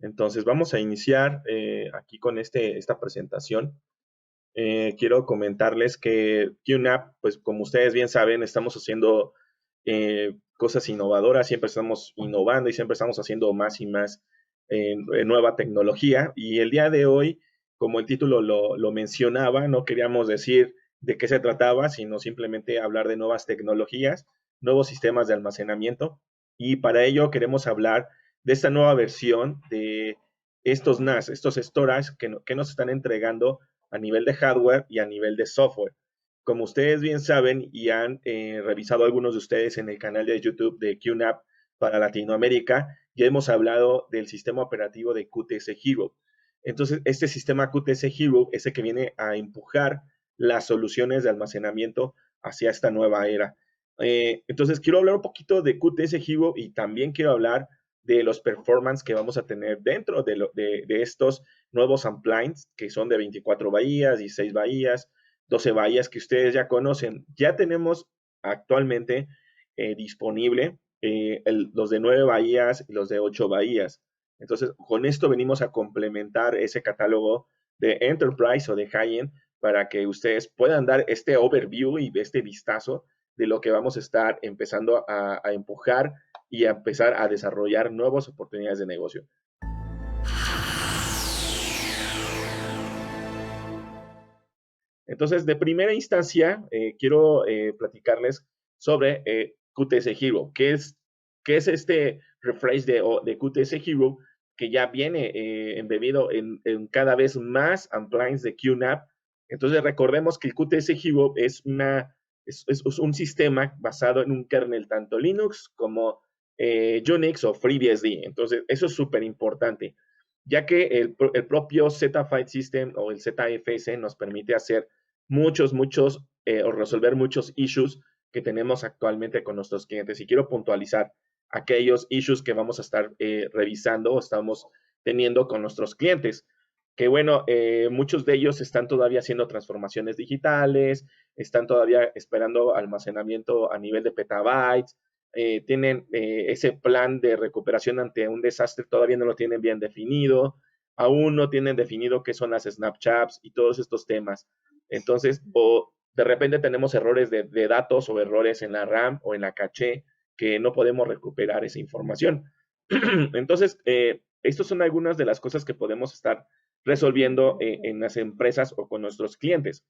Entonces vamos a iniciar aquí con esta presentación. Quiero comentarles que QNAP, pues como ustedes bien saben, estamos haciendo cosas innovadoras, siempre estamos innovando y siempre estamos haciendo más y más nueva tecnología. Y el día de hoy, como el título lo mencionaba, no queríamos decir de qué se trataba, sino simplemente hablar de nuevas tecnologías, nuevos sistemas de almacenamiento. Y para ello queremos hablar de esta nueva versión de estos NAS, estos storage que nos están entregando a nivel de hardware y a nivel de software. Como ustedes bien saben y han revisado algunos de ustedes en el canal de YouTube de QNAP para Latinoamérica, ya hemos hablado del sistema operativo de QTS Hero. Entonces, este sistema QTS Hero es el que viene a empujar las soluciones de almacenamiento hacia esta nueva era. Entonces, quiero hablar un poquito de QTS Hero y también quiero hablar de los performance que vamos a tener dentro de estos nuevos appliances que son de 24 bahías, 16 bahías, 12 bahías que ustedes ya conocen. Ya tenemos actualmente disponible los de 9 bahías y los de 8 bahías. Entonces, con esto venimos a complementar ese catálogo de Enterprise o de High-End para que ustedes puedan dar este overview y este vistazo de lo que vamos a estar empezando a empujar y a empezar a desarrollar nuevas oportunidades de negocio. Entonces, de primera instancia, quiero platicarles sobre QTS Hero. ¿Qué es este refresh de QTS Hero que ya viene embebido en cada vez más appliances de QNAP? Entonces, recordemos que el QTS Hero es un sistema basado en un kernel tanto Linux como Unix o FreeBSD. Entonces, eso es súper importante, ya que el propio ZFile System o el ZFS nos permite hacer o resolver muchos issues que tenemos actualmente con nuestros clientes. Y quiero puntualizar aquellos issues que vamos a estar revisando o estamos teniendo con nuestros clientes. Que bueno, muchos de ellos están todavía haciendo transformaciones digitales, están todavía esperando almacenamiento a nivel de petabytes, tienen ese plan de recuperación ante un desastre, todavía no lo tienen bien definido, aún no tienen definido qué son las snapshots y todos estos temas. Entonces, o de repente tenemos errores de datos o errores en la RAM o en la caché que no podemos recuperar esa información. Entonces, estas son algunas de las cosas que podemos estar resolviendo en las empresas o con nuestros clientes.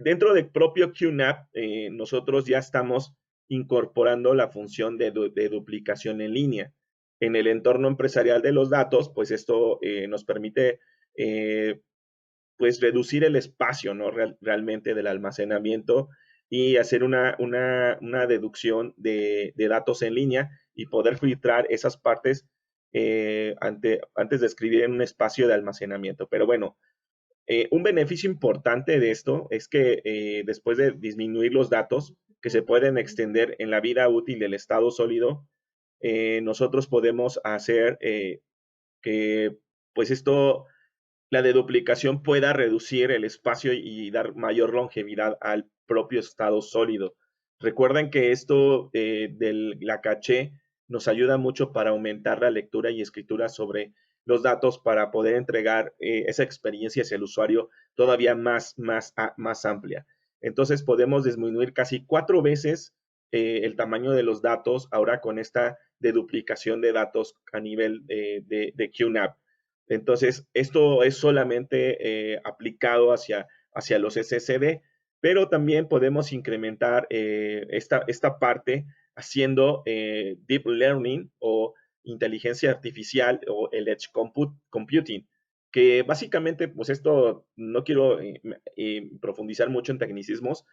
Dentro del propio QNAP, nosotros ya estamos incorporando la función de duplicación en línea. En el entorno empresarial de los datos, pues esto nos permite pues reducir el espacio, ¿no? Realmente del almacenamiento y hacer una deducción de datos en línea y poder filtrar esas partes antes de escribir en un espacio de almacenamiento. Pero bueno, un beneficio importante de esto es que después de disminuir los datos que se pueden extender en la vida útil del estado sólido, nosotros podemos hacer que pues esto la deduplicación pueda reducir el espacio y dar mayor longevidad al propio estado sólido. Recuerden que esto de la caché nos ayuda mucho para aumentar la lectura y escritura sobre los datos para poder entregar esa experiencia hacia el usuario todavía más amplia. Entonces podemos disminuir casi 4 veces el tamaño de los datos ahora con esta deduplicación de datos a nivel de QNAP. Entonces, esto es solamente aplicado hacia los SSD, pero también podemos incrementar esta parte haciendo deep learning o inteligencia artificial o el edge computing, que básicamente, pues esto no quiero profundizar mucho en tecnicismos,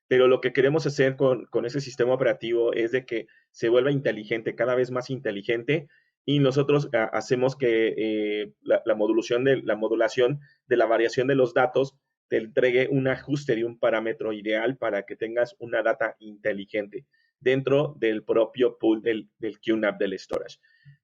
pero lo que queremos hacer con ese sistema operativo es de que se vuelva inteligente, cada vez más inteligente, y nosotros hacemos que la modulación de la variación de los datos te entregue un ajuste de un parámetro ideal para que tengas una data inteligente dentro del propio pool del QNAP del storage.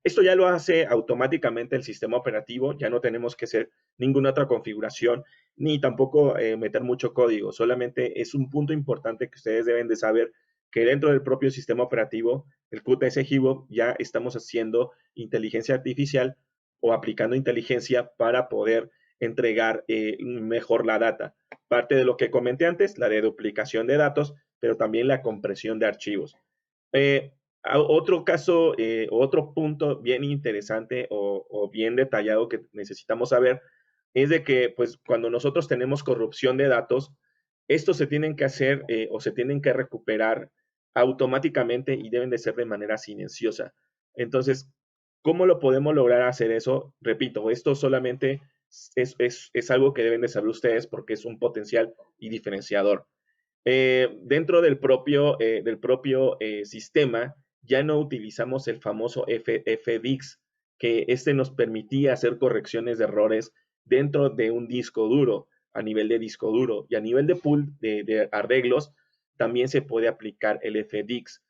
Esto ya lo hace automáticamente el sistema operativo, ya no tenemos que hacer ninguna otra configuración ni tampoco meter mucho código, solamente es un punto importante que ustedes deben de saber que dentro del propio sistema operativo, el QTS Hero, ya estamos haciendo inteligencia artificial o aplicando inteligencia para poder entregar mejor la data. Parte de lo que comenté antes, la de duplicación de datos, pero también la compresión de archivos. Otro caso, otro punto bien interesante o bien detallado que necesitamos saber es de que, pues, cuando nosotros tenemos corrupción de datos, estos se tienen que hacer o se tienen que recuperar automáticamente y deben de ser de manera silenciosa. Entonces, ¿cómo lo podemos lograr hacer eso? Repito, esto solamente es algo que deben de saber ustedes porque es un potencial y diferenciador. Dentro del propio sistema ya no utilizamos el famoso FDIX, que este nos permitía hacer correcciones de errores dentro de un disco duro, a nivel de disco duro, y a nivel de pool de arreglos también se puede aplicar el FDIX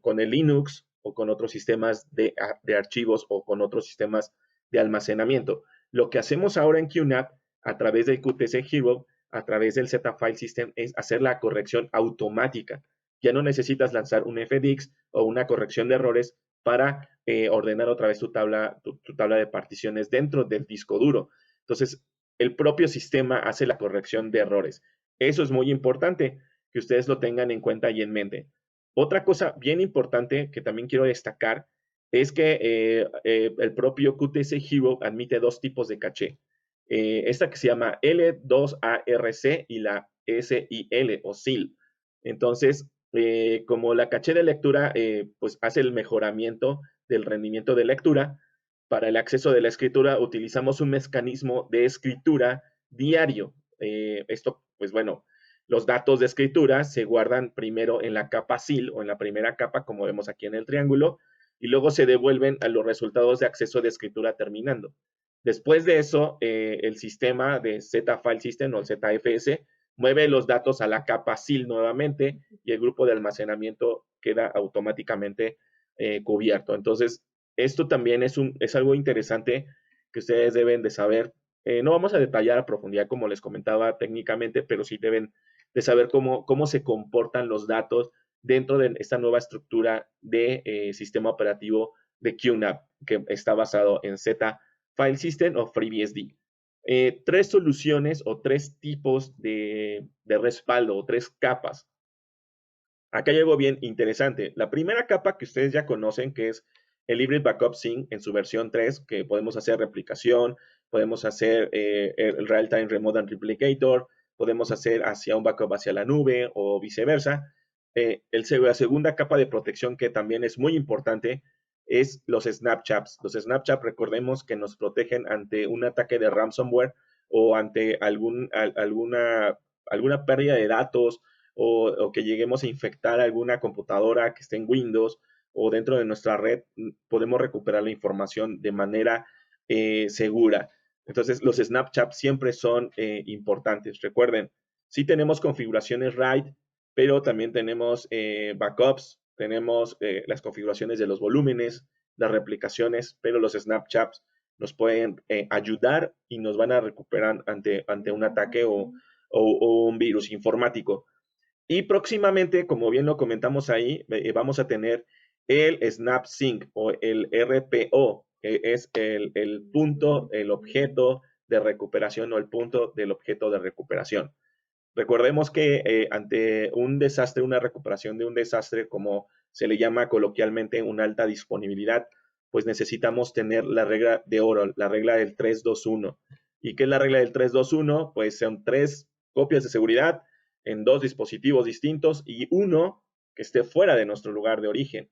con el Linux o con otros sistemas de archivos o con otros sistemas de almacenamiento. Lo que hacemos ahora en QNAP a través del QTC Hero, a través del Z File System, es hacer la corrección automática. Ya no necesitas lanzar un FDIX o una corrección de errores para ordenar otra vez tu tabla de particiones dentro del disco duro. Entonces, el propio sistema hace la corrección de errores. Eso es muy importante que ustedes lo tengan en cuenta y en mente. Otra cosa bien importante que también quiero destacar es que el propio QTC Hero admite dos tipos de caché. Esta que se llama L2ARC y la SIL o SIL. Entonces, como la caché de lectura pues hace el mejoramiento del rendimiento de lectura, para el acceso de la escritura utilizamos un mecanismo de escritura diario. Esto, pues bueno, los datos de escritura se guardan primero en la capa SIL o en la primera capa, como vemos aquí en el triángulo, y luego se devuelven a los resultados de acceso de escritura terminando. Después de eso, el sistema de Z File System o el ZFS mueve los datos a la capa SIL nuevamente y el grupo de almacenamiento queda automáticamente cubierto. Entonces, esto también es algo interesante que ustedes deben de saber. No vamos a detallar a profundidad como les comentaba técnicamente, pero sí deben de saber cómo se comportan los datos dentro de esta nueva estructura de sistema operativo de QNAP, que está basado en Z File System o FreeBSD. Tres soluciones o tres tipos de respaldo o tres capas. Acá hay algo bien interesante. La primera capa que ustedes ya conocen, que es el Hybrid Backup Sync en su versión 3, que podemos hacer replicación, podemos hacer el Real-Time Remote and Replicator, podemos hacer hacia un backup hacia la nube o viceversa. La segunda capa de protección que también es muy importante es los snapshots. Los snapshots, recordemos que nos protegen ante un ataque de ransomware o ante alguna pérdida de datos o que lleguemos a infectar alguna computadora que esté en Windows o dentro de nuestra red, podemos recuperar la información de manera segura. Entonces, los snapshots siempre son importantes. Recuerden, sí tenemos configuraciones RAID, pero también tenemos backups, tenemos las configuraciones de los volúmenes, las replicaciones, pero los snapshots nos pueden ayudar y nos van a recuperar ante un ataque o un virus informático. Y próximamente, como bien lo comentamos ahí, vamos a tener el SnapSync o el RPO, que es el punto, el objeto de recuperación o el punto del objeto de recuperación. Recordemos que ante un desastre, una recuperación de un desastre, como se le llama coloquialmente una alta disponibilidad, pues necesitamos tener la regla de oro, la regla del 3-2-1. ¿Y qué es la regla del 3-2-1? Pues son 3 copias de seguridad en 2 dispositivos distintos y uno que esté fuera de nuestro lugar de origen.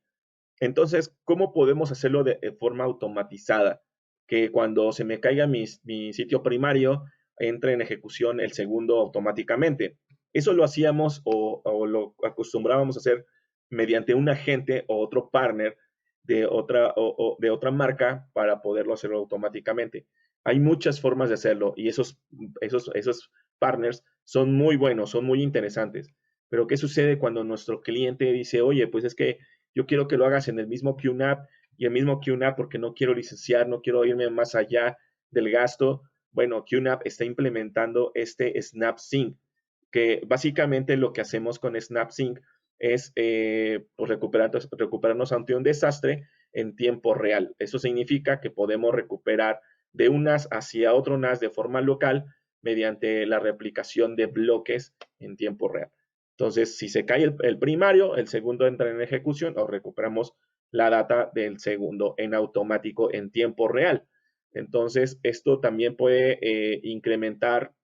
Entonces, ¿cómo podemos hacerlo de forma automatizada? Que cuando se me caiga mi sitio primario, entre en ejecución el segundo automáticamente. Eso lo hacíamos o lo acostumbrábamos a hacer mediante un agente o otro partner de otra marca para poderlo hacerlo automáticamente. Hay muchas formas de hacerlo y esos partners son muy buenos, son muy interesantes. Pero ¿qué sucede cuando nuestro cliente dice, oye, pues es que yo quiero que lo hagas en el mismo QNAP y el mismo QNAP porque no quiero licenciar, no quiero irme más allá del gasto? Bueno, QNAP está implementando este SnapSync, que básicamente lo que hacemos con SnapSync es pues recuperarnos ante un desastre en tiempo real. Eso significa que podemos recuperar de un NAS hacia otro NAS de forma local mediante la replicación de bloques en tiempo real. Entonces, si se cae el primario, el segundo entra en ejecución o recuperamos la data del segundo en automático en tiempo real. Entonces, esto también puede incrementar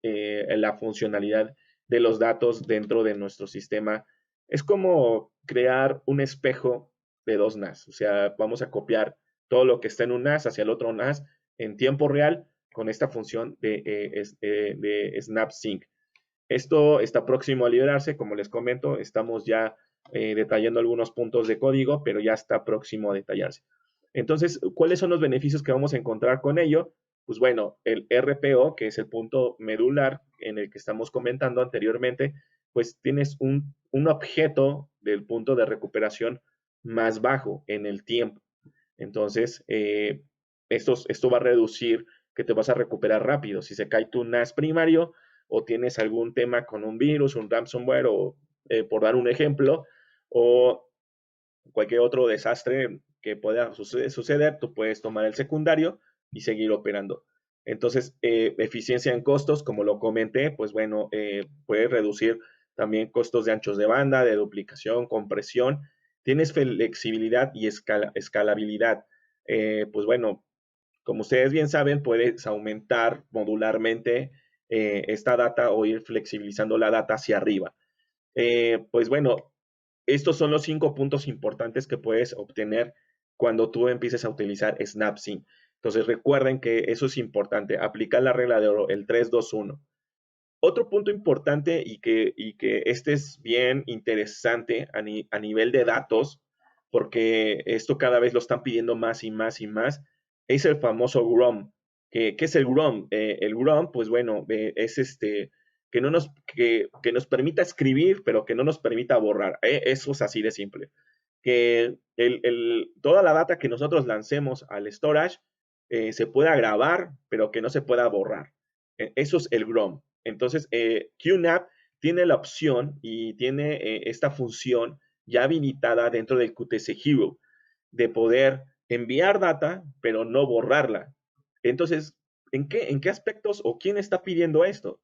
la funcionalidad de los datos dentro de nuestro sistema. Es como crear un espejo de dos NAS. O sea, vamos a copiar todo lo que está en un NAS hacia el otro NAS en tiempo real con esta función de SnapSync. Esto está próximo a liberarse, como les comento, estamos ya detallando algunos puntos de código, pero ya está próximo a detallarse. Entonces, ¿cuáles son los beneficios que vamos a encontrar con ello? Pues bueno, el RPO, que es el punto medular en el que estamos comentando anteriormente, pues tienes un objeto del punto de recuperación más bajo en el tiempo. Entonces, esto va a reducir que te vas a recuperar rápido. Si se cae tu NAS primario o tienes algún tema con un virus, un ransomware, o por dar un ejemplo, o cualquier otro desastre que pueda suceder, tú puedes tomar el secundario y seguir operando. Entonces, eficiencia en costos, como lo comenté, pues bueno, puedes reducir también costos de anchos de banda, de duplicación, compresión. Tienes flexibilidad y escalabilidad. Pues bueno, como ustedes bien saben, puedes aumentar modularmente esta data o ir flexibilizando la data hacia arriba. Pues bueno, estos son los 5 puntos importantes que puedes obtener cuando tú empieces a utilizar SnapSync. Entonces recuerden que eso es importante, aplicar la regla de oro, el 3-2-1. Otro punto importante y que este es bien interesante a nivel de datos, porque esto cada vez lo están pidiendo más y más y más, es el famoso GROM. ¿Qué es el GROM? El GROM, pues bueno, es que nos permita escribir, pero que no nos permita borrar. Eso es así de simple. Que toda la data que nosotros lancemos al storage se pueda grabar, pero que no se pueda borrar. Eso es el GROM. Entonces, QNAP tiene la opción y tiene esta función ya habilitada dentro del QTC Hero de poder enviar data, pero no borrarla. Entonces, ¿en qué aspectos o quién está pidiendo esto?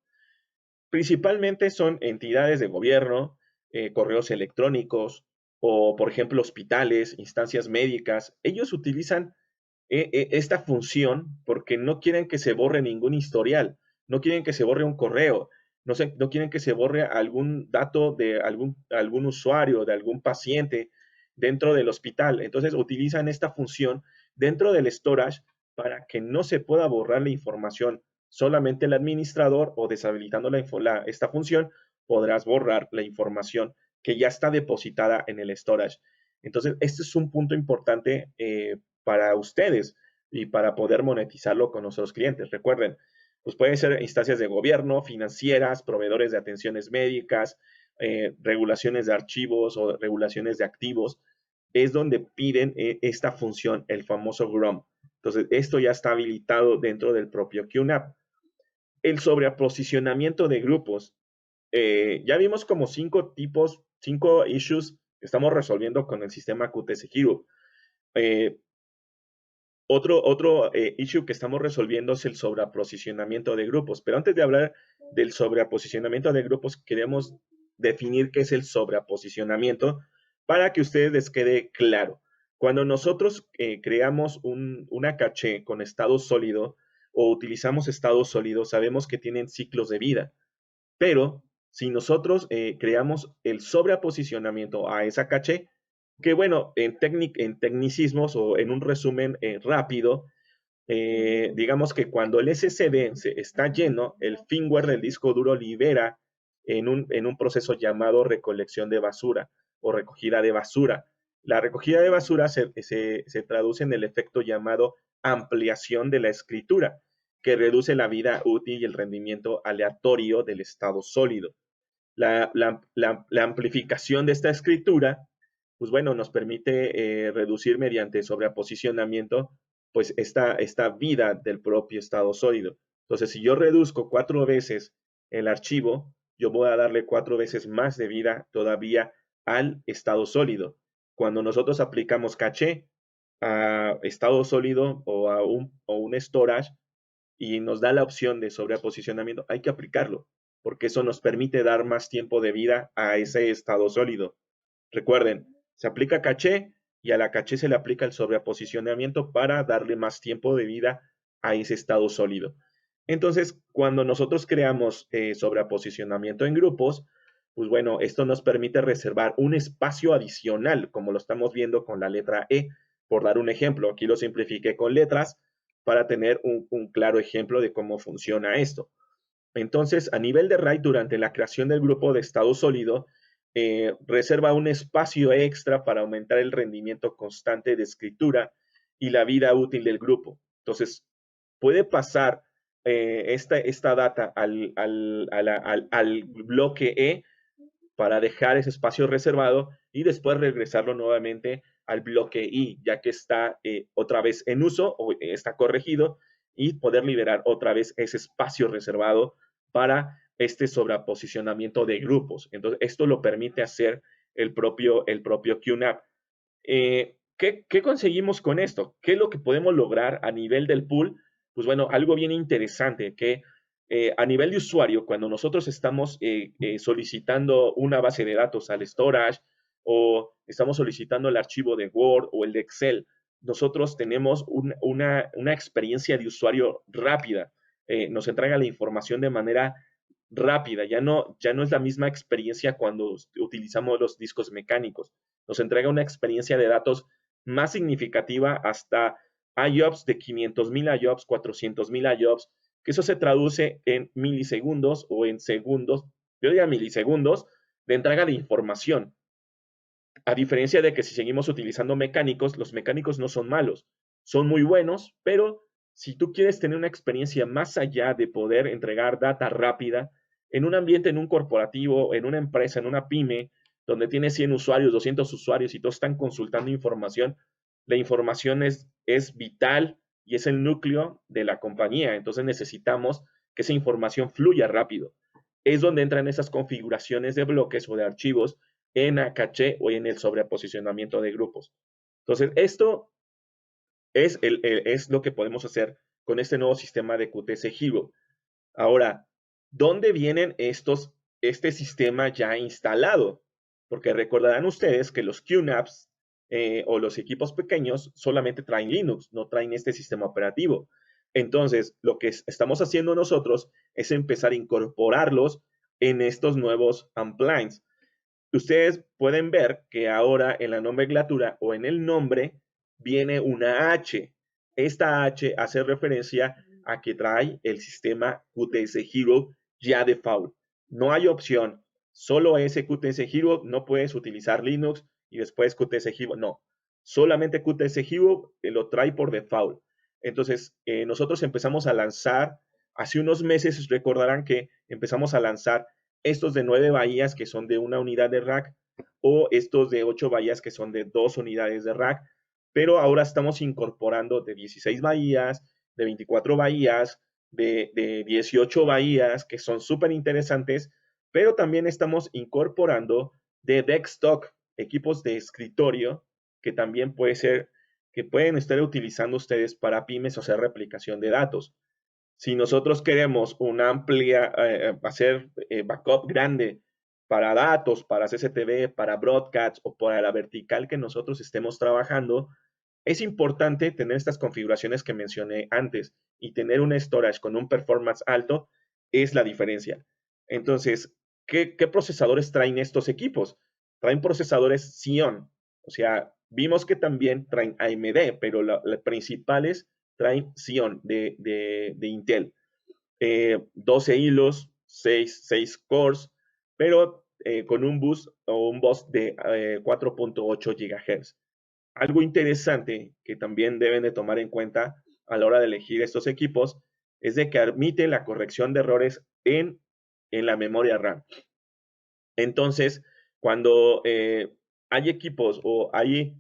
Principalmente son entidades de gobierno, correos electrónicos o, por ejemplo, hospitales, instancias médicas. Ellos utilizan esta función porque no quieren que se borre ningún historial, no quieren que se borre un correo, no quieren que se borre algún dato de algún usuario, de algún paciente dentro del hospital. Entonces utilizan esta función dentro del storage para que no se pueda borrar la información. Solamente el administrador o deshabilitando esta función podrás borrar la información que ya está depositada en el storage. Entonces, este es un punto importante para ustedes y para poder monetizarlo con nuestros clientes. Recuerden, pues pueden ser instancias de gobierno, financieras, proveedores de atenciones médicas, regulaciones de archivos o regulaciones de activos. Es donde piden esta función, el famoso GROM. Entonces, esto ya está habilitado dentro del propio QNAP. El sobreposicionamiento de grupos. Ya vimos como 5 tipos, 5 issues que estamos resolviendo con el sistema QTC Hero. Otro issue que estamos resolviendo es el sobreposicionamiento de grupos. Pero antes de hablar del sobreposicionamiento de grupos, queremos definir qué es el sobreposicionamiento para que a ustedes les quede claro. Cuando nosotros creamos una caché con estado sólido o utilizamos estado sólido, sabemos que tienen ciclos de vida. Pero si nosotros creamos el sobreposicionamiento a esa caché, que bueno, en tecnicismos o en un resumen rápido, digamos que cuando el SSD está lleno, el firmware del disco duro libera en un proceso llamado recolección de basura o recogida de basura. La recogida de basura se traduce en el efecto llamado ampliación de la escritura, que reduce la vida útil y el rendimiento aleatorio del estado sólido. La amplificación de esta escritura, pues bueno, nos permite reducir mediante sobreposicionamiento, pues esta vida del propio estado sólido. Entonces, si yo reduzco 4 veces el archivo, yo voy a darle 4 veces más de vida todavía al estado sólido. Cuando nosotros aplicamos caché a estado sólido o un storage y nos da la opción de sobreposicionamiento, hay que aplicarlo, porque eso nos permite dar más tiempo de vida a ese estado sólido. Recuerden, se aplica caché y a la caché se le aplica el sobreposicionamiento para darle más tiempo de vida a ese estado sólido. Entonces, cuando nosotros creamos sobreposicionamiento en grupos, pues bueno, esto nos permite reservar un espacio adicional, como lo estamos viendo con la letra E, por dar un ejemplo. Aquí lo simplifiqué con letras para tener un claro ejemplo de cómo funciona esto. Entonces, a nivel de RAID, durante la creación del grupo de estado sólido, reserva un espacio extra para aumentar el rendimiento constante de escritura y la vida útil del grupo. Entonces, puede pasar esta data al bloque E para dejar ese espacio reservado y después regresarlo nuevamente al bloque I, ya que está otra vez en uso o está corregido y poder liberar otra vez ese espacio reservado para este sobreposicionamiento de grupos. Entonces, esto lo permite hacer el propio QNAP. ¿Qué conseguimos con esto? ¿Qué es lo que podemos lograr a nivel del pool? Pues bueno, algo bien interesante, que a nivel de usuario, cuando nosotros estamos solicitando una base de datos al storage o estamos solicitando el archivo de Word o el de Excel, nosotros tenemos una experiencia de usuario rápida. Nos entrega la información de manera rápida, ya no es la misma experiencia cuando utilizamos los discos mecánicos. Nos entrega una experiencia de datos más significativa hasta IOPS de 500,000 IOPS, 400,000 IOPS, que eso se traduce en milisegundos o en segundos, yo diría milisegundos, de entrega de información. A diferencia de que si seguimos utilizando mecánicos, los mecánicos no son malos, son muy buenos, pero si tú quieres tener una experiencia más allá de poder entregar data rápida, en un ambiente, en un corporativo, en una empresa, en una pyme, donde tienes 100 usuarios, 200 usuarios y todos están consultando información, la información es vital y es el núcleo de la compañía. Entonces necesitamos que esa información fluya rápido. Es donde entran esas configuraciones de bloques o de archivos en a caché o en el sobreposicionamiento de grupos. Entonces, esto es lo que podemos hacer con este nuevo sistema de QTC Hero. Ahora, ¿dónde vienen este sistema ya instalado? Porque recordarán ustedes que los QNAPs o los equipos pequeños solamente traen Linux, no traen este sistema operativo. Entonces, lo que estamos haciendo nosotros es empezar a incorporarlos en estos nuevos appliances. Ustedes pueden ver que ahora en la nomenclatura o en el nombre viene una H. Esta H hace referencia a que trae el sistema QTS Hero ya default. No hay opción, solo ese QTS Hero, no puedes utilizar Linux y después QTS Hero, no. Solamente QTS Hero lo trae por default. Entonces, nosotros empezamos a lanzar, hace unos meses recordarán que empezamos a lanzar estos de 9 bahías que son de una unidad de rack o estos de 8 bahías que son de 2 unidades de rack, pero ahora estamos incorporando de 16 bahías, de 24 bahías, de 18 bahías que son súper interesantes, pero también estamos incorporando de desktop, equipos de escritorio que también puede ser que pueden estar utilizando ustedes para pymes o hacer replicación de datos. Si nosotros queremos una amplia, hacer backup grande para datos, para CCTV, para broadcast o para la vertical que nosotros estemos trabajando, es importante tener estas configuraciones que mencioné antes y tener un storage con un performance alto es la diferencia. Entonces, ¿qué procesadores traen estos equipos? Traen procesadores Xeon, o sea, vimos que también traen AMD, pero las principales traen Xeon de Intel. 12 hilos, 6 cores, pero con un bus de 4.8 GHz. Algo interesante que también deben de tomar en cuenta a la hora de elegir estos equipos es de que admite la corrección de errores en la memoria RAM. Entonces, cuando hay equipos o hay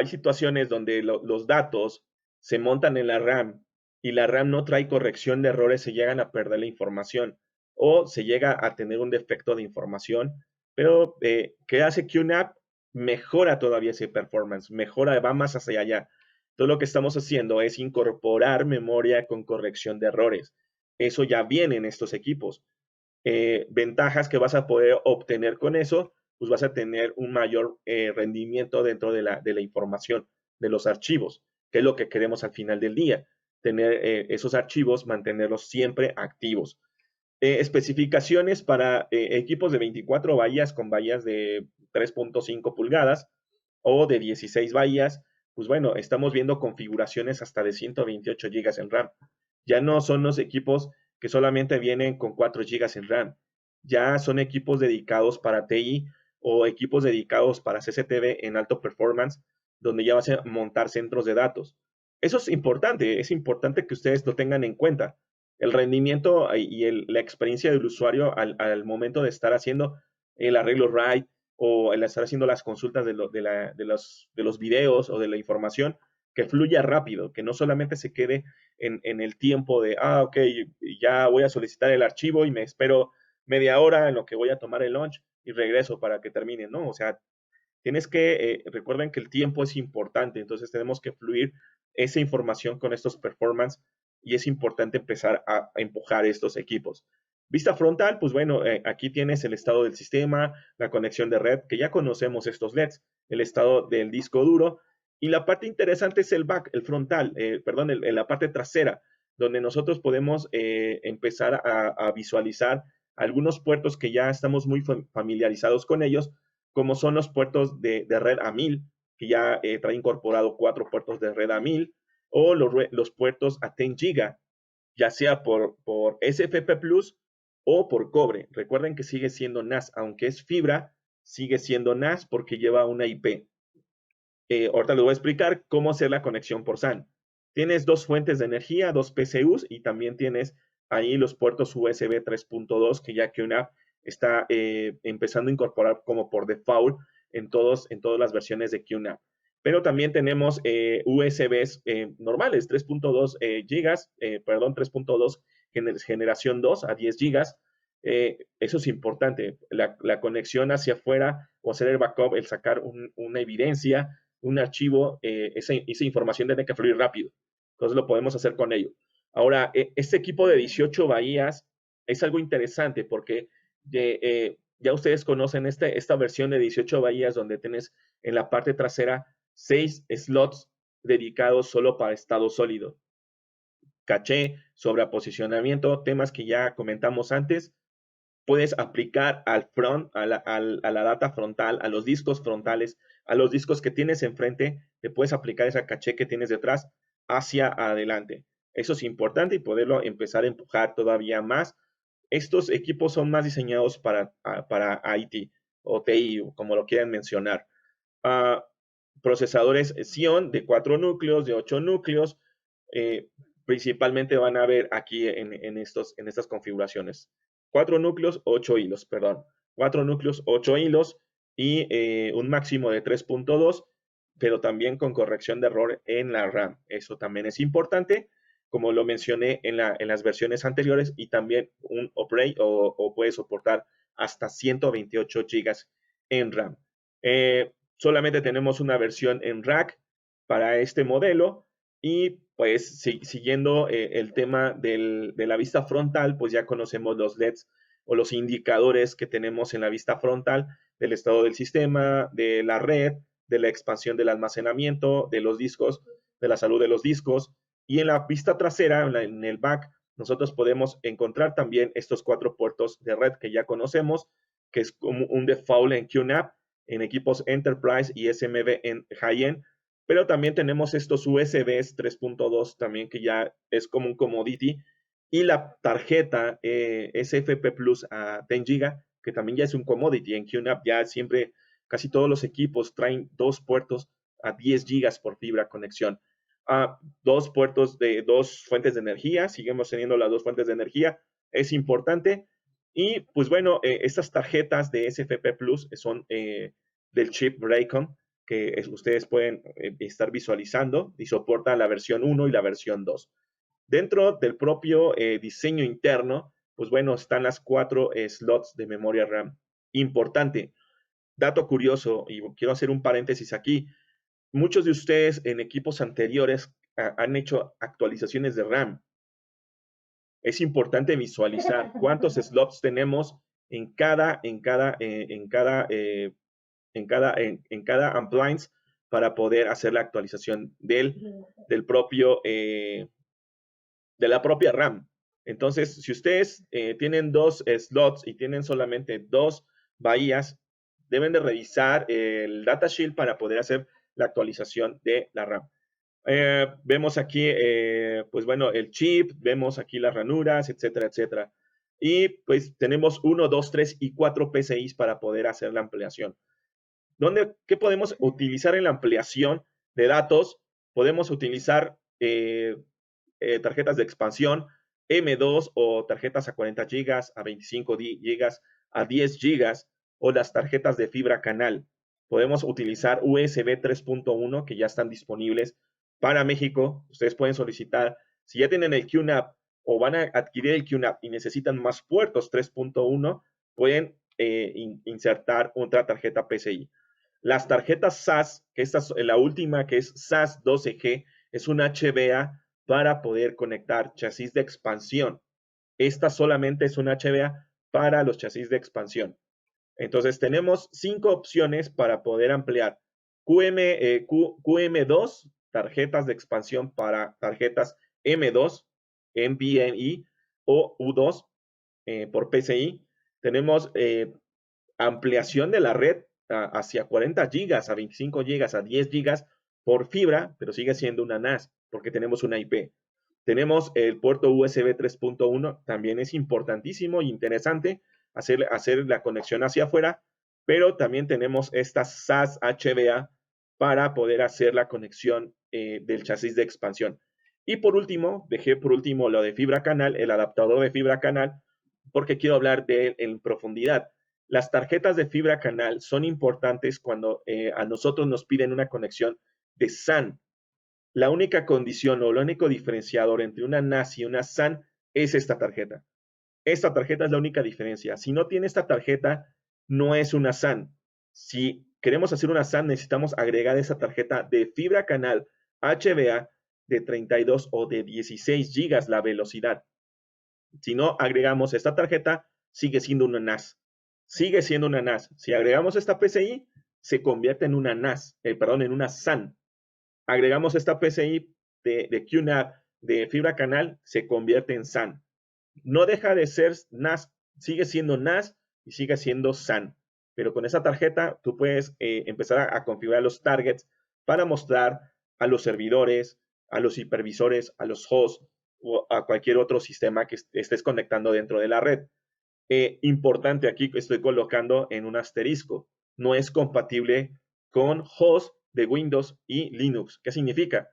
situaciones donde los datos se montan en la RAM y la RAM no trae corrección de errores, se llegan a perder la información o se llega a tener un defecto de información, Pero, ¿qué hace QNAP? Mejora todavía ese performance, mejora, va más hacia allá. Todo lo que estamos haciendo es incorporar memoria con corrección de errores. Eso ya viene en estos equipos. Ventajas que vas a poder obtener con eso, pues vas a tener un mayor rendimiento dentro de la información, de los archivos, que es lo que queremos al final del día, tener esos archivos, mantenerlos siempre activos. Especificaciones para equipos de 24 bahías con bahías de 3.5 pulgadas o de 16 bahías, pues bueno, estamos viendo configuraciones hasta de 128 gigas en RAM. Ya no son los equipos que solamente vienen con 4 gigas en RAM. Ya son equipos dedicados para TI o equipos dedicados para CCTV en alto performance, donde ya vas a montar centros de datos. Eso es importante que ustedes lo tengan en cuenta. El rendimiento y la experiencia del usuario al momento de estar haciendo el arreglo RAID o el estar haciendo las consultas de los videos o de la información, que fluya rápido, que no solamente se quede en el tiempo de, ok, ya voy a solicitar el archivo y me espero media hora en lo que voy a tomar el lunch y regreso para que termine, ¿no? O sea, tienes que, recuerden que el tiempo es importante, entonces tenemos que fluir esa información con estos performance y es importante empezar a empujar estos equipos. Vista frontal, pues bueno, aquí tienes el estado del sistema, la conexión de red, que ya conocemos estos LEDs, el estado del disco duro, y la parte interesante es el back, el frontal, perdón, la parte trasera, donde nosotros podemos empezar a visualizar algunos puertos que ya estamos muy familiarizados con ellos, como son los puertos de red a 1000, que ya trae incorporado 4 puertos de red a 1000, o los puertos a 10 giga, ya sea por SFP Plus o por cobre. Recuerden que sigue siendo NAS, aunque es fibra, sigue siendo NAS porque lleva una IP. Ahorita les voy a explicar cómo hacer la conexión por SAN. Tienes dos fuentes de energía, dos PCUs y también tienes ahí los puertos USB 3.2 que ya QNAP está empezando a incorporar como por default en todas las versiones de QNAP. Pero también tenemos USBs normales, 3.2 gigas, perdón, 3.2 generación 2 a 10 gigas. Eso es importante, la conexión hacia afuera o hacer el backup, el sacar una evidencia, un archivo, esa información tiene que fluir rápido. Entonces lo podemos hacer con ello. Ahora, este equipo de 18 bahías es algo interesante porque ya ustedes conocen esta versión de 18 bahías donde tienes en la parte trasera 6 slots dedicados solo para estado sólido. Caché, sobreposicionamiento, temas que ya comentamos antes, puedes aplicar al front, a la data frontal, a los discos frontales, a los discos que tienes enfrente, te puedes aplicar esa caché que tienes detrás hacia adelante. Eso es importante y poderlo empezar a empujar todavía más. Estos equipos son más diseñados para IT o TI, como lo quieran mencionar. Uh, Procesadores Xeon de 4 núcleos, de 8 núcleos, eh, principalmente van a ver aquí en estas configuraciones. 4 núcleos, 8 hilos, perdón. 4 núcleos, 8 hilos y un máximo de 3.2, pero también con corrección de error en la RAM. Eso también es importante, como lo mencioné en las versiones anteriores, y también un upgrade o puede soportar hasta 128 gigas en RAM. Solamente tenemos una versión en rack para este modelo y pues siguiendo el tema de la vista frontal, pues ya conocemos los LEDs o los indicadores que tenemos en la vista frontal del estado del sistema, de la red, de la expansión del almacenamiento, de los discos, de la salud de los discos. Y en la vista trasera, en el back, nosotros podemos encontrar también estos 4 puertos de red que ya conocemos, que es como un default en QNAP, en equipos Enterprise y SMB en high-end, pero también tenemos estos USBs 3.2 también que ya es como un commodity y la tarjeta SFP Plus a 10 GB que también ya es un commodity. En QNAP ya siempre casi todos los equipos traen dos puertos a 10 GB por fibra conexión. Dos puertos de dos fuentes de energía, seguimos teniendo las dos fuentes de energía, es importante. Y pues bueno, estas tarjetas de SFP Plus son del chip Raycom, que ustedes pueden estar visualizando y soporta la versión 1 y la versión 2. Dentro del propio diseño interno, pues bueno, están las 4 slots de memoria RAM Importante, dato curioso, y quiero hacer un paréntesis aquí. Muchos de ustedes en equipos anteriores han hecho actualizaciones de RAM. Es importante visualizar cuántos slots tenemos en cada appliance para poder hacer la actualización del propio, de la propia RAM. Entonces, si ustedes tienen 2 slots y tienen solamente 2 bahías, deben de revisar el datasheet para poder hacer la actualización de la RAM. Vemos aquí, pues bueno, el chip, vemos aquí las ranuras, etcétera, etcétera. Y pues tenemos 1, 2, 3 y 4 PCIs para poder hacer la ampliación. ¿Qué podemos utilizar en la ampliación de datos? Podemos utilizar tarjetas de expansión M2 o tarjetas a 40 GB, a 25 GB, a 10 GB o las tarjetas de fibra canal. Podemos utilizar USB 3.1 que ya están disponibles para México. Ustedes pueden solicitar, si ya tienen el QNAP o van a adquirir el QNAP y necesitan más puertos 3.1, pueden insertar otra tarjeta PCI. Las tarjetas SAS, que esta es la última, que es SAS 12G, es un HBA para poder conectar chasis de expansión. Esta solamente es un HBA para los chasis de expansión. Entonces tenemos 5 opciones para poder ampliar. QM2, tarjetas de expansión para tarjetas M2, NVMe o U2 por PCI. Tenemos ampliación de la red hacia 40 gigas, a 25 gigas, a 10 gigas por fibra, pero sigue siendo una NAS porque tenemos una IP. Tenemos el puerto USB 3.1, también es importantísimo e interesante hacer la conexión hacia afuera, pero también tenemos esta SAS HBA para poder hacer la conexión del chasis de expansión. Y por último, dejé por último lo de fibra canal, el adaptador de fibra canal, porque quiero hablar de él en profundidad. Las tarjetas de fibra canal son importantes cuando a nosotros nos piden una conexión de SAN. La única condición o el único diferenciador entre una NAS y una SAN es esta tarjeta. Esta tarjeta es la única diferencia. Si no tiene esta tarjeta, no es una SAN. Si queremos hacer una SAN, necesitamos agregar esa tarjeta de fibra canal HBA de 32 o de 16 gigas la velocidad. Si no agregamos esta tarjeta, sigue siendo una NAS. Sigue siendo una NAS. Si agregamos esta PCI, se convierte en una NAS, en una SAN. Agregamos esta PCI de QNAP de fibra canal, se convierte en SAN. No deja de ser NAS, sigue siendo NAS y sigue siendo SAN. Pero con esa tarjeta tú puedes empezar a configurar los targets para mostrar a los servidores, a los hipervisores, a los hosts o a cualquier otro sistema que estés conectando dentro de la red. Importante aquí que estoy colocando en un asterisco. No es compatible con host de Windows y Linux. ¿Qué significa?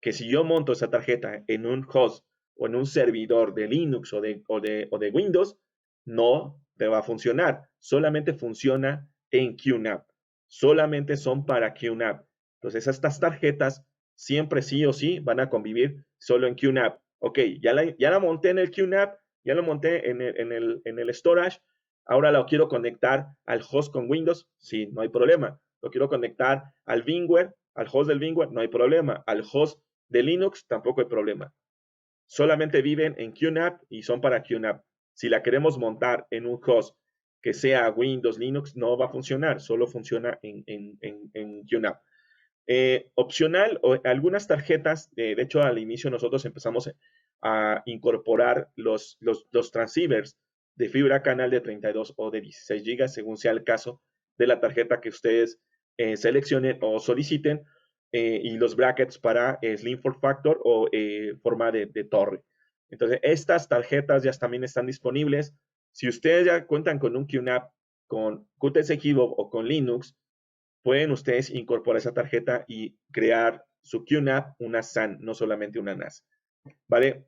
Que si yo monto esa tarjeta en un host o en un servidor de Linux o de Windows, no te va a funcionar. Solamente funciona en QNAP. Solamente son para QNAP. Entonces, estas tarjetas siempre sí o sí van a convivir solo en QNAP. Ok, ya la monté en el QNAP, ya lo monté en el storage. Ahora lo quiero conectar al host con Windows. Sí, no hay problema. Lo quiero conectar al VMware, al host del VMware, no hay problema. Al host de Linux tampoco hay problema. Solamente viven en QNAP y son para QNAP. Si la queremos montar en un host que sea Windows, Linux, no va a funcionar. Solo funciona en QNAP. Opcional, algunas tarjetas, de hecho al inicio nosotros empezamos a incorporar los transceivers de fibra canal de 32 o de 16 GB, según sea el caso de la tarjeta que ustedes seleccionen o soliciten, y los brackets para Slim Form Factor o forma de torre. Entonces, estas tarjetas ya también están disponibles. Si ustedes ya cuentan con un QNAP, con QTC Kibo o con Linux, pueden ustedes incorporar esa tarjeta y crear su QNAP, una SAN, no solamente una NAS. ¿Vale?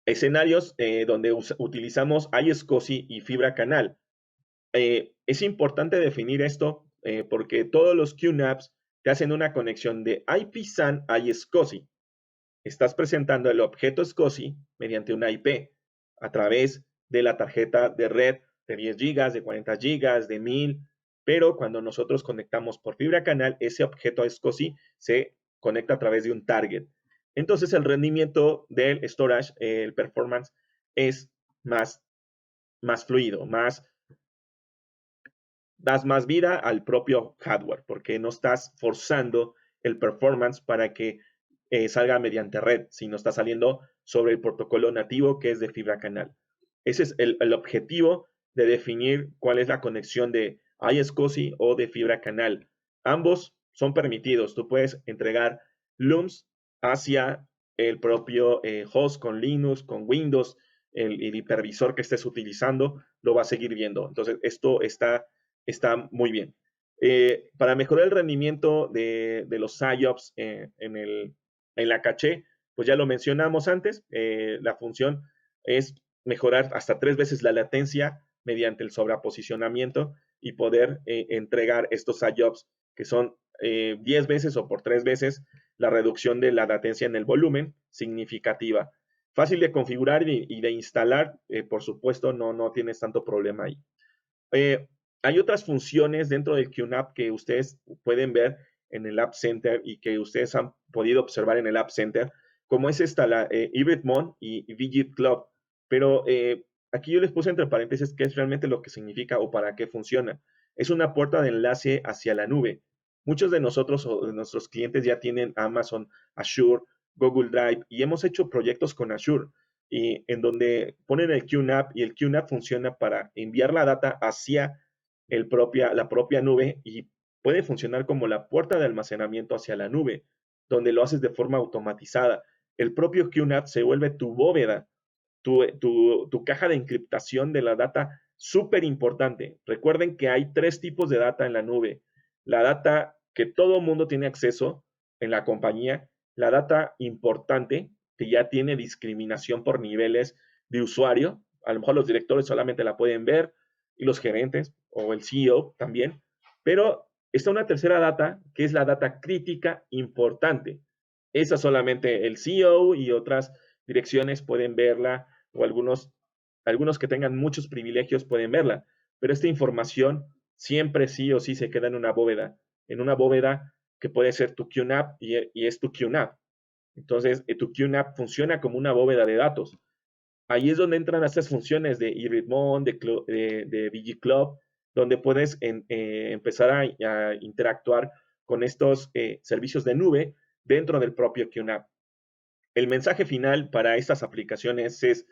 Escenarios donde utilizamos iSCSI y fibra canal. Es importante definir esto porque todos los QNAPs te hacen una conexión de IP SAN a iSCSI. Estás presentando el objeto SCSI mediante una IP a través de la tarjeta de red de 10 gigas, de 40 gigas, de 1000, pero cuando nosotros conectamos por fibra canal, ese objeto SCSI se conecta a través de un target. Entonces el rendimiento del storage, el performance, es más fluido, das más vida al propio hardware, porque no estás forzando el performance para que salga mediante red, sino está saliendo sobre el protocolo nativo que es de fibra canal. Ese es el objetivo de definir cuál es la conexión de iSCSI o de fibra canal. Ambos son permitidos. Tú puedes entregar LUMS hacia el propio host con Linux, con Windows, el hipervisor que estés utilizando lo va a seguir viendo. Entonces, esto está muy bien. Para mejorar el rendimiento de los IOPS en la caché, pues ya lo mencionamos antes, la función es mejorar hasta 3 veces la latencia mediante el sobreposicionamiento y poder entregar estos IOPS que son 10 veces o por 3 veces la reducción de la latencia en el volumen significativa. Fácil de configurar y de instalar, por supuesto, no tienes tanto problema ahí. Hay otras funciones dentro del QNAP que ustedes pueden ver en el App Center y que ustedes han podido observar en el App Center, como es esta, la Hybridmon y VGIT Club. Pero aquí yo les puse entre paréntesis qué es realmente lo que significa o para qué funciona. Es una puerta de enlace hacia la nube. Muchos de nosotros o de nuestros clientes ya tienen Amazon, Azure, Google Drive y hemos hecho proyectos con Azure y en donde ponen el QNAP y el QNAP funciona para enviar la data hacia la propia nube y puede funcionar como la puerta de almacenamiento hacia la nube, donde lo haces de forma automatizada. El propio QNAP se vuelve tu bóveda, tu caja de encriptación de la data súper importante. Recuerden que hay 3 tipos de data en la nube. La data que todo mundo tiene acceso en la compañía, la data importante, que ya tiene discriminación por niveles de usuario. A lo mejor los directores solamente la pueden ver y los gerentes o el CEO también. Pero está una tercera data, que es la data crítica importante. Esa solamente el CEO y otras direcciones pueden verla o algunos que tengan muchos privilegios pueden verla. Pero esta información siempre sí o sí se queda en una bóveda que puede ser tu QNAP y es tu QNAP. Entonces, tu QNAP funciona como una bóveda de datos. Ahí es donde entran estas funciones de Hybridmon, de VG Club, donde puedes empezar a interactuar con estos servicios de nube dentro del propio QNAP. El mensaje final para estas aplicaciones es: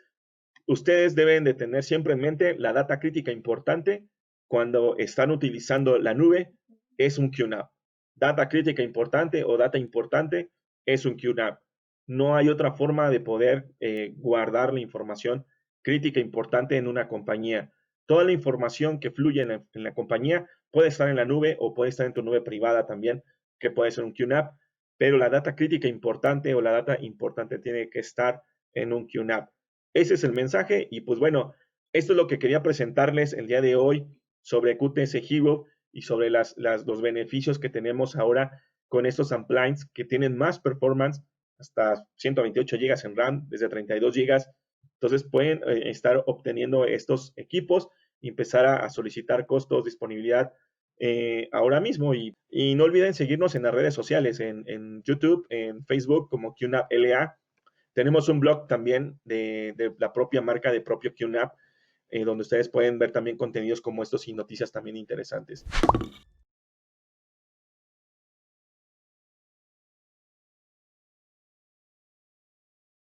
ustedes deben de tener siempre en mente la data crítica importante cuando están utilizando la nube, es un QNAP. Data crítica importante o data importante es un QNAP. No hay otra forma de poder guardar la información crítica importante en una compañía. Toda la información que fluye en la compañía puede estar en la nube o puede estar en tu nube privada también, que puede ser un QNAP, pero la data crítica importante o la data importante tiene que estar en un QNAP. Ese es el mensaje y pues bueno, esto es lo que quería presentarles el día de hoy sobre QTS Hero y sobre los beneficios que tenemos ahora con estos appliances que tienen más performance, hasta 128 GB en RAM, desde 32 GB. Entonces pueden estar obteniendo estos equipos y empezar a solicitar costos, disponibilidad ahora mismo. Y no olviden seguirnos en las redes sociales, en YouTube, en Facebook como QNAP LA. Tenemos un blog también de la propia marca de propio QNAP, donde ustedes pueden ver también contenidos como estos y noticias también interesantes.